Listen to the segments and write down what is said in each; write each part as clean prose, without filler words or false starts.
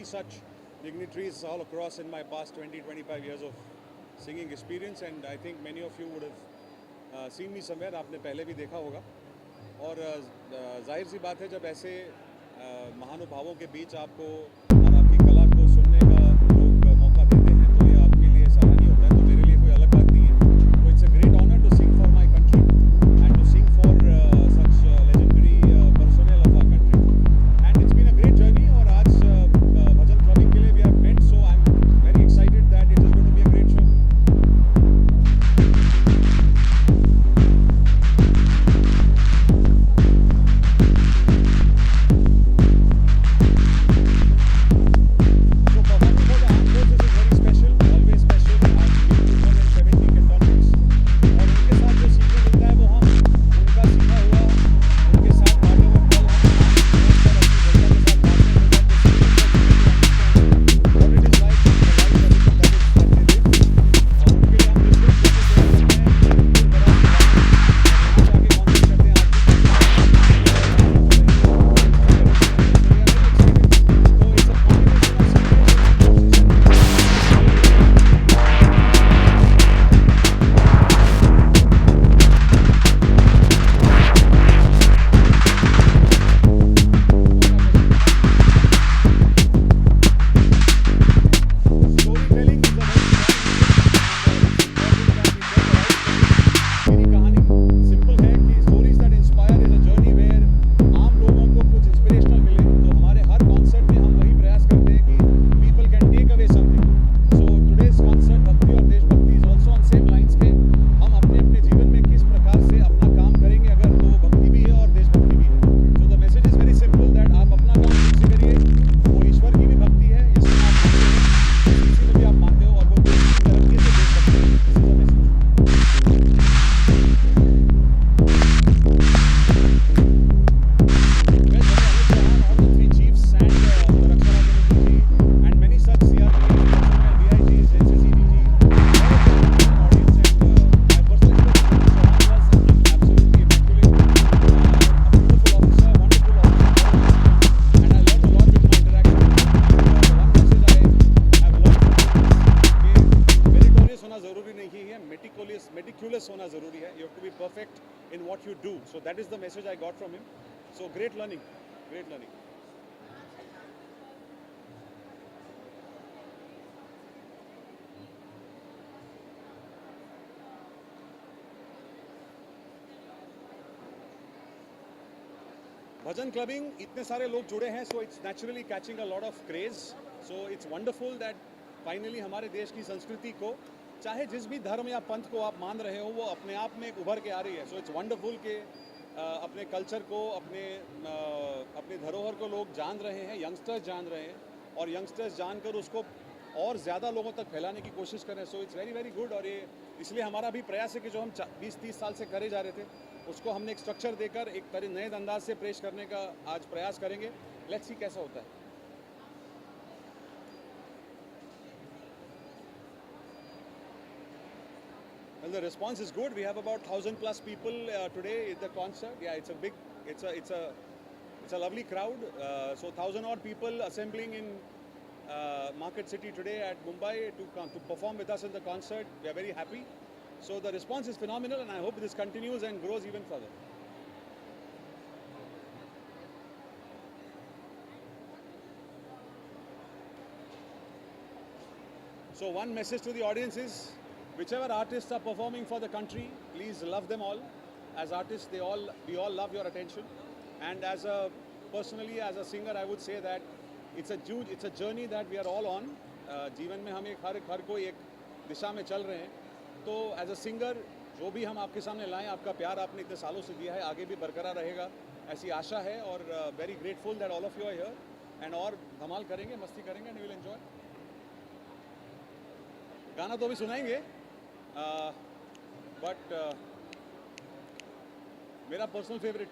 such dignitaries all across in my past 20-25 years of singing experience, and I think many of you would have seen me somewhere. आपने पहले भी देखा होगा और जाहिर सी बात है जब ऐसे महानुभावों के बीच आपको और आपकी कला को सुनने का लोग मौका देते हैं तो ये आपके लिए सराहनीय होता है. तो मेरे लिए कोई अलग बात नहीं है. तो it's a great honour to sing for my country and to sing for such legendary personal of our country, and it's been a great journey. और आज भजन क्लबिंग के लिए we have met, so I am very excited that it is going to be a great show. Meticulous होना ज़रूरी है. You have to be perfect in what you do. So that is the message I got from him. So great learning, great learning. Bhajan clubbing इतने सारे लोग जुड़े हैं, so it's naturally catching a lot of craze. So it's wonderful that finally हमारे देश की संस्कृति को चाहे जिस भी धर्म या पंथ को आप मान रहे हो वो अपने आप में उभर के आ रही है. सो इट्स वंडरफुल कि अपने कल्चर को अपने धरोहर को लोग जान रहे हैं, यंगस्टर्स जान रहे हैं, और यंगस्टर्स जानकर उसको और ज़्यादा लोगों तक फैलाने की कोशिश कर रहे हैं. So it's very very good. और ये इसलिए हमारा भी प्रयास है कि जो हम 20-30 साल से करे जा रहे थे उसको हमने एक स्ट्रक्चर देकर एक नए अंदाज से पेश करने का आज प्रयास करेंगे. लेट्स सी कैसा होता है. Well, the response is good. We have about 1,000+ people today at the concert. Yeah, it's a lovely crowd. So 1,000 odd people assembling in Market City today at Mumbai to perform with us in the concert. We are very happy. So the response is phenomenal, and I hope this continues and grows even further. So one message to the audience is, whichever artists are performing for the country, please love them all. As artists, we all love your attention. And personally, as a singer, I would say that it's a journey that we are all on. जीवन में हम हर कोई एक दिशा में चल रहे हैं. तो as a singer, जो भी हम आपके सामने लाएं, आपका प्यार आपने इतने सालों से दिया है, आगे भी बरकरार रहेगा, ऐसी आशा है. और very grateful that all of you are here. And और धमाल करेंगे, मस्ती करेंगे, and you will enjoy. गाना तो अभी सुनाएंगे. बट मेरा पर्सनल फेवरेट,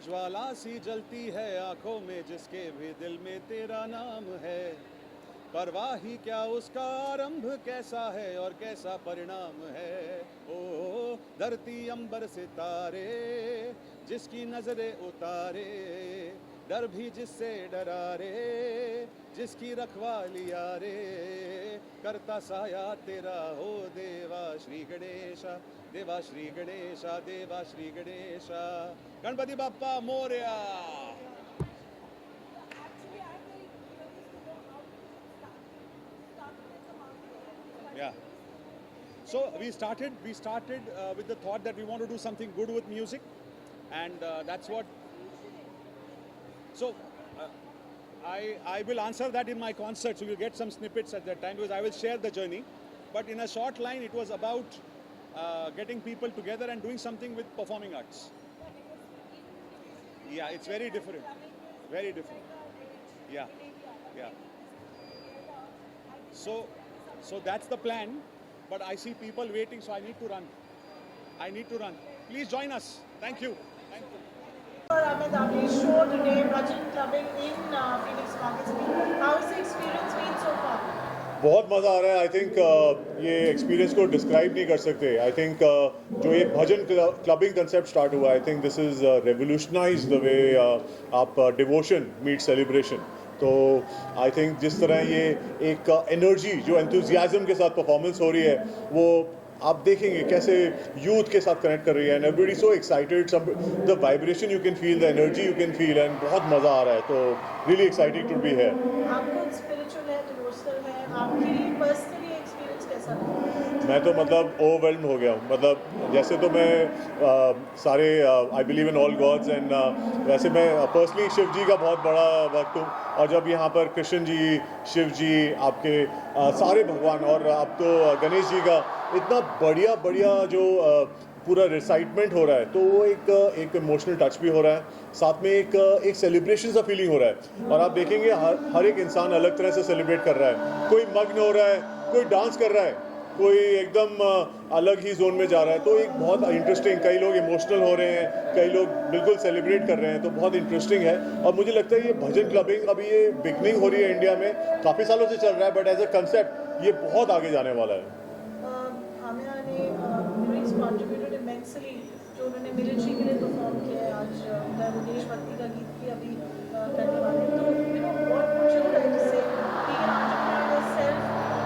ज्वाला सी जलती है आंखों में जिसके भी दिल में तेरा नाम है, परवाह ही क्या उसका आरंभ कैसा है और कैसा परिणाम है. ओ धरती अंबर सितारे जिसकी नजरें उतारे, डर भी जिससे डरा रे, जिसकी रखवालिया रे, करता साया तेरा हो देवा श्री गणेशा, देवा श्री गणेशा, देवा Shri Ganesha, Ganpati Bappa Morya. Yeah. So we started with the thought that we want to do something good with music, and that's what. So I will answer that in my concert. So you'll get some snippets at that time because I will share the journey. But in a short line, it was about getting people together and doing something with performing arts. Yeah, it's very different. Very different. Yeah, yeah. So that's the plan. But I see people waiting, so I need to run. Please join us. Thank you. Thank you. Ahmed Abdi's show today, Bhajan Clubbing in Phoenix Markets. How has the experience been so far? बहुत मज़ा आ रहा है. I think ये experience को describe नहीं कर सकते. आई थिंक जो ये भजन क्लबिंग कंसेप्ट स्टार्ट हुआ, I think this is revolutionise the way आप डिवोशन मीट सेलिब्रेशन. तो आई थिंक जिस तरह ये एक एनर्जी जो एंथुजियाज्म के साथ परफॉर्मेंस हो रही है, वो आप देखेंगे कैसे यूथ के साथ कनेक्ट कर रही है. And everybody so excited, the vibration you can feel, the energy you can feel, and बहुत मज़ा आ रहा है. तो really excited to be here. आपको स्पिरिचुअल है, डिवोशनल है, आपके लिए पर्सनली एक्सपीरियंस कैसा रहा? मैं तो मतलब ओवरवेल्म हो गया हूँ. मतलब जैसे तो मैं सारे I believe in all gods, and वैसे मैं पर्सनली शिव जी का बहुत बड़ा भक्त हूँ. और जब यहाँ पर कृष्ण जी, शिव जी, आपके सारे भगवान, और अब तो गणेश जी का इतना बढ़िया बढ़िया जो पूरा रिसाइटमेंट हो रहा है, तो वो एक इमोशनल टच भी हो रहा है. साथ में एक सेलिब्रेशन सा फीलिंग हो रहा है. और आप देखेंगे हर एक इंसान अलग तरह से सेलिब्रेट कर रहा है. कोई मग्न हो रहा है, कोई डांस कर रहा है, कोई एकदम अलग ही जोन में जा रहा है. तो एक बहुत इंटरेस्टिंग, कई लोग इमोशनल हो रहे हैं, कई लोग बिल्कुल सेलिब्रेट कर रहे हैं. तो बहुत इंटरेस्टिंग है. और मुझे लगता है ये भजन क्लबिंग अभी ये बिगनिंग हो रही है इंडिया में, काफ़ी सालों से चल रहा है, बट एज अ कंसेप्ट ये बहुत आगे जाने वाला है. आमिया ने कंट्रीब्यूटेड इमेंसली जो उन्होंने मिलिट्री के लिए परफॉर्म किया है. आज उधर देशभक्ति का गीत भी अभी करने वाले हैं. तो बहुत मुश्किल है जिससे बीइंग एन एंटरप्रेन्योर योरसेल्फ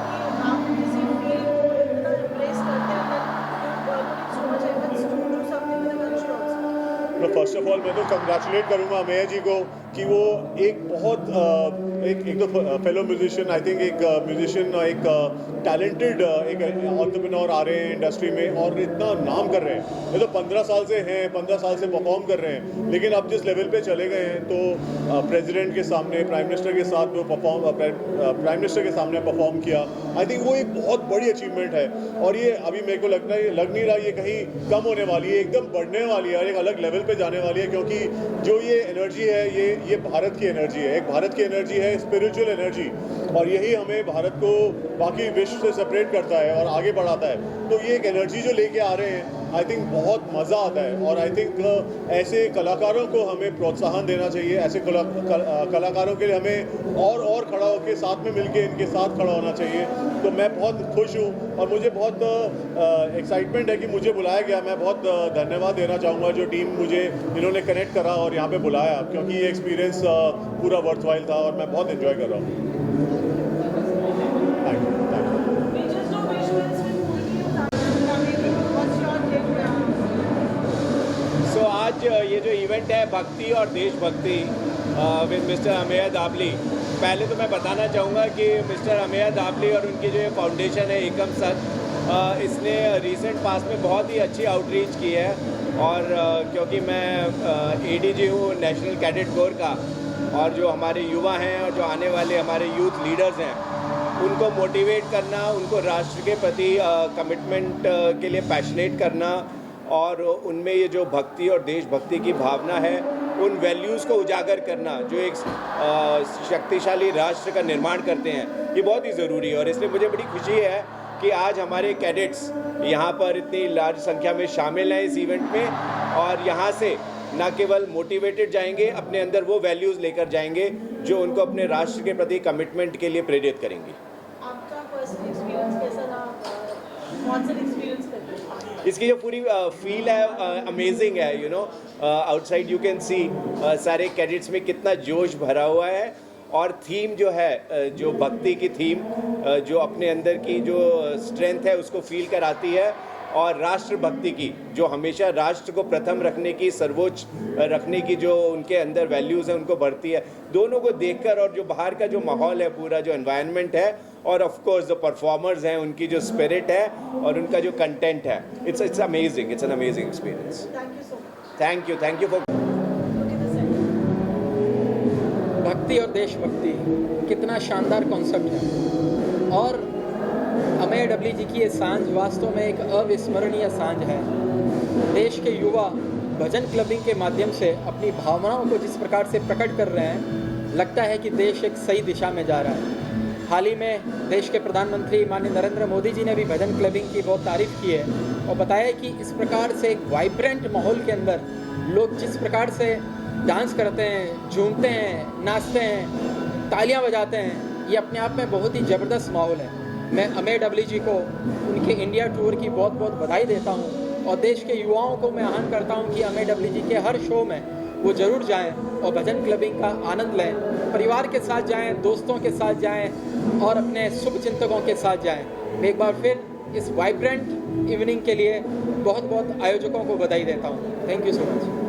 कि आप किसी फील्ड को इतना एम्ब्रेस करते हैं, that you put so much efforts to do something with the country also. तो फर्स्ट ऑफ ऑल मैं तो कंग्रेचुलेट करूँगा मेयर जी को कि वो एक बहुत एक तो फेलो म्यूजिशियन, आई थिंक एक म्यूजिशियन, एक टैलेंटेड एक एंटरप्रेन्योर आ रहे हैं इंडस्ट्री में और इतना नाम कर रहे हैं. ये तो 15 साल से हैं, 15 साल से परफॉर्म कर रहे हैं, लेकिन अब जिस लेवल पे चले गए हैं तो प्रेसिडेंट के सामने, प्राइम मिनिस्टर के साथ जो प्राइम मिनिस्टर के सामने परफॉर्म किया, आई थिंक वो एक बहुत बड़ी अचीवमेंट है. और ये अभी मेरे को लग नहीं रहा ये कहीं कम होने वाली है, एकदम बढ़ने वाली है और एक अलग लेवल पे जाने वाली है. क्योंकि जो ये एनर्जी है, ये भारत की एनर्जी है, एक भारत की एनर्जी है, स्पिरिचुअल एनर्जी, और यही हमें भारत को बाकी विश्व से सेपरेट करता है और आगे बढ़ाता है. तो ये एक एनर्जी जो लेके आ रहे हैं, आई थिंक बहुत मज़ा आता है. और आई थिंक ऐसे कलाकारों को हमें प्रोत्साहन देना चाहिए. ऐसे कलाकारों के लिए हमें और खड़ा होकर साथ में मिलके इनके साथ खड़ा होना चाहिए. तो मैं बहुत खुश हूँ और मुझे बहुत एक्साइटमेंट है कि मुझे बुलाया गया. मैं बहुत धन्यवाद देना चाहूँगा जो टीम मुझे इन्होंने कनेक्ट करा और यहाँ पे बुलाया, क्योंकि ये एक्सपीरियंस पूरा वर्थवाइल था और मैं बहुत एंजॉय कर रहा हूँ. सो आज ये जो इवेंट है भक्ति और देशभक्ति विद मिस्टर अमेय दाबली, पहले तो मैं बताना चाहूँगा कि मिस्टर अमेय दाबली और उनकी जो फाउंडेशन है एकम सत, इसने रिसेंट पास में बहुत ही अच्छी आउटरीच की है. और क्योंकि मैं एडीजी हूँ नेशनल कैडेट कोर का, और जो हमारे युवा हैं और जो आने वाले हमारे यूथ लीडर्स हैं, उनको मोटिवेट करना, उनको राष्ट्र के प्रति कमिटमेंट के लिए पैशनेट करना, और उनमें ये जो भक्ति और देशभक्ति की भावना है, उन वैल्यूज़ को उजागर करना जो एक शक्तिशाली राष्ट्र का निर्माण करते हैं, ये बहुत ही ज़रूरी है. और इसलिए मुझे बड़ी खुशी है कि आज हमारे कैडेट्स यहाँ पर इतनी लार्ज संख्या में शामिल हैं इस इवेंट में, और यहाँ से न केवल मोटिवेटेड जाएंगे, अपने अंदर वो वैल्यूज़ लेकर जाएंगे जो उनको अपने राष्ट्र के प्रति कमिटमेंट के लिए प्रेरित करेंगी. आपका पर्सनल एक्सपीरियंस कैसा रहा? कौन सा एक्सपीरियंस करते हैं? इसकी जो पूरी फील है अमेजिंग है, you know, outside you can see सारे कैडेट्स में कितना जोश भरा हुआ है। और थीम जो है, जो भक्ति की थीम, जो अपने अंदर की जो स्ट्रेंथ है उसको फील कराती है, और राष्ट्र भक्ति की, जो हमेशा राष्ट्र को प्रथम रखने की, सर्वोच्च रखने की जो उनके अंदर वैल्यूज़ हैं उनको बढ़ती है। दोनों को देखकर, और जो बाहर का जो माहौल है, पूरा जो एनवायरनमेंट है, और ऑफ कोर्स जो परफॉर्मर्स हैं उनकी जो स्पिरिट है और उनका जो कंटेंट है, it's amazing, it's an amazing experience. Thank you so much. Thank you for भक्ति और देशभक्ति कितना शानदार कॉन्सेप्ट है, और अमेय डबली जी की ये सांझ वास्तव में एक अविस्मरणीय सांझ है। देश के युवा भजन क्लबिंग के माध्यम से अपनी भावनाओं को जिस प्रकार से प्रकट कर रहे हैं, लगता है कि देश एक सही दिशा में जा रहा है। हाल ही में देश के प्रधानमंत्री माननीय नरेंद्र मोदी जी ने भी भजन क्लबिंग की बहुत तारीफ़ की है, और बताया कि इस प्रकार से एक वाइब्रेंट माहौल के अंदर लोग जिस प्रकार से डांस करते हैं, झूमते हैं, नाचते हैं, तालियां बजाते हैं, ये अपने आप में बहुत ही ज़बरदस्त माहौल है। मैं अमेय डबली जी को उनके इंडिया टूर की बहुत बहुत बधाई देता हूँ, और देश के युवाओं को मैं आह्वान करता हूँ कि अमेय डबली जी के हर शो में वो ज़रूर जाएं और भजन क्लबिंग का आनंद लें। परिवार के साथ जाएं, दोस्तों के साथ जाएं, और अपने शुभ चिंतकों के साथ जाएं। मैं एक बार फिर इस वाइब्रेंट इवनिंग के लिए बहुत बहुत आयोजकों को बधाई देता हूँ। Thank you so much.